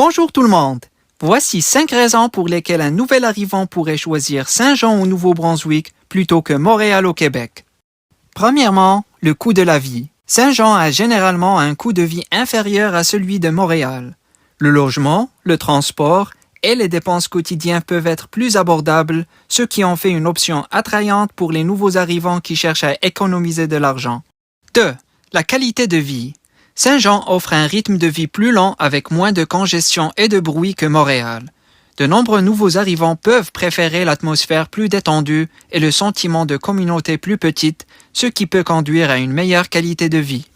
Bonjour tout le monde! Voici 5 raisons pour lesquelles un nouvel arrivant pourrait choisir Saint-Jean au Nouveau-Brunswick plutôt que Montréal au Québec. Premièrement, le coût de la vie. Saint-Jean a généralement un coût de vie inférieur à celui de Montréal. Le logement, le transport et les dépenses quotidiennes peuvent être plus abordables, ce qui en fait une option attrayante pour les nouveaux arrivants qui cherchent à économiser de l'argent. 2. La qualité de vie. Saint-Jean offre un rythme de vie plus lent avec moins de congestion et de bruit que Montréal. De nombreux nouveaux arrivants peuvent préférer l'atmosphère plus détendue et le sentiment de communauté plus petite, ce qui peut conduire à une meilleure qualité de vie.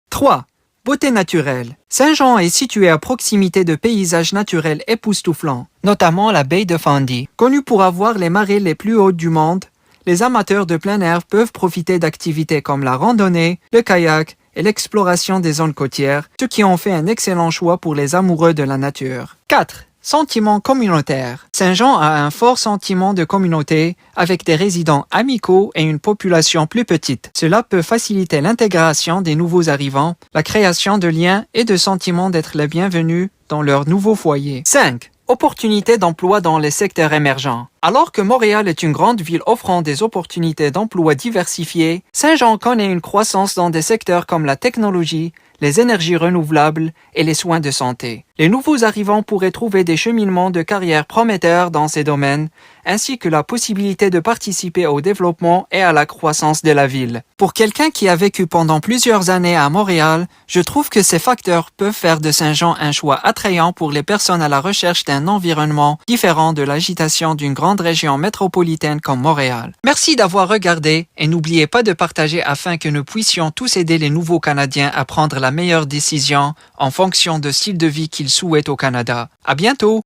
3. Beauté naturelle. Saint-Jean est situé à proximité de paysages naturels époustouflants, notamment la baie de Fundy. Connue pour avoir les marées les plus hautes du monde, les amateurs de plein air peuvent profiter d'activités comme la randonnée, le kayak et l'exploration des zones côtières, ce qui en fait un excellent choix pour les amoureux de la nature. 4. Sentiment communautaire. Saint-Jean a un fort sentiment de communauté avec des résidents amicaux et une population plus petite. Cela peut faciliter l'intégration des nouveaux arrivants, la création de liens et de sentiments d'être les bienvenus dans leur nouveau foyer. 5. Opportunités d'emploi dans les secteurs émergents. Alors que Montréal est une grande ville offrant des opportunités d'emploi diversifiées, Saint-Jean connaît une croissance dans des secteurs comme la technologie, les énergies renouvelables et les soins de santé. Les nouveaux arrivants pourraient trouver des cheminements de carrière prometteurs dans ces domaines, ainsi que la possibilité de participer au développement et à la croissance de la ville. Pour quelqu'un qui a vécu pendant plusieurs années à Montréal, je trouve que ces facteurs peuvent faire de Saint-Jean un choix attrayant pour les personnes à la recherche d'un environnement différent de l'agitation d'une grande région métropolitaine comme Montréal. Merci d'avoir regardé et n'oubliez pas de partager afin que nous puissions tous aider les nouveaux Canadiens à prendre la meilleure décision en fonction de style de vie qu'ils souhaitent au Canada. À bientôt!